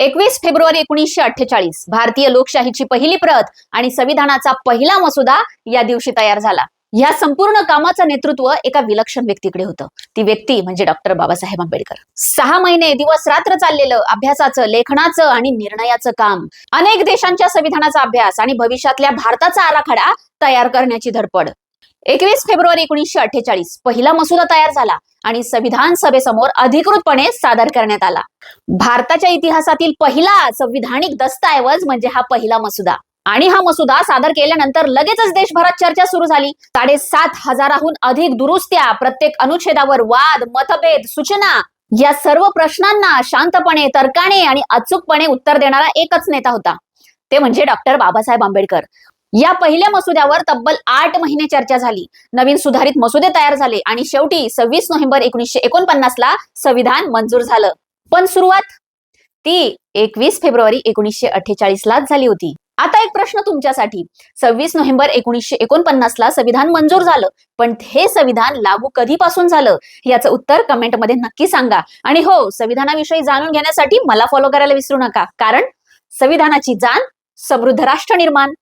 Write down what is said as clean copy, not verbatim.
21 February 1948 भारतीय लोकशाहीची पहिली प्रत आणि संविधानाचा पहिला मसुदा या दिवशी तयार झाला. या संपूर्ण कामाचं नेतृत्व एका विलक्षण व्यक्तीकडे होतं. ती व्यक्ती म्हणजे डॉक्टर बाबासाहेब आंबेडकर. 6 महिने दिवस रात्र चाललेलं अभ्यासाचं, लेखनाचं आणि निर्णयाचं काम, अनेक देशांच्या संविधानाचा अभ्यास आणि भविष्यातल्या भारताचा आराखडा तयार करण्याची धडपड. 21 फेब्रुवारी 1948 पहिला मसुदा तयार झाला आणि संविधान सभेसमोर अधिकृतपणे सादर करण्यात आला. भारताच्या इतिहासातील पहिला संविधानिक दस्तऐवज म्हणजे हा पहिला मसुदा. आणि हा मसुदा सादर केल्यानंतर लगेचच देशभरात चर्चा सुरू झाली. 7,500हून अधिक दुरुस्त्या, प्रत्येक अनुच्छेदावर वाद, मतभेद, सूचना, या सर्व प्रश्नांना शांतपणे, तर्काने आणि अचूकपणे उत्तर देणारा एकच नेता होता. ते म्हणजे डॉक्टर बाबासाहेब आंबेडकर. या पहिल्या मसुद्यावर तब्बल 8 महिने चर्चा झाली. नवीन सुधारित मसुदे तयार झाले आणि शेवटी 26 नोव्हेंबर 1949 ला संविधान मंजूर झालं. पण सुरुवात ती 21 फेब्रुवारी 1948 लाच झाली होती. आता एक प्रश्न तुमच्यासाठी. 26 नोव्हेंबर 1949 ला संविधान मंजूर झालं, पण हे संविधान लागू कधीपासून झालं याचं उत्तर कमेंटमध्ये नक्की सांगा. आणि हो, संविधानाविषयी जाणून घेण्यासाठी मला फॉलो करायला विसरू नका, कारण संविधानाची जाण समृद्ध राष्ट्र निर्माण.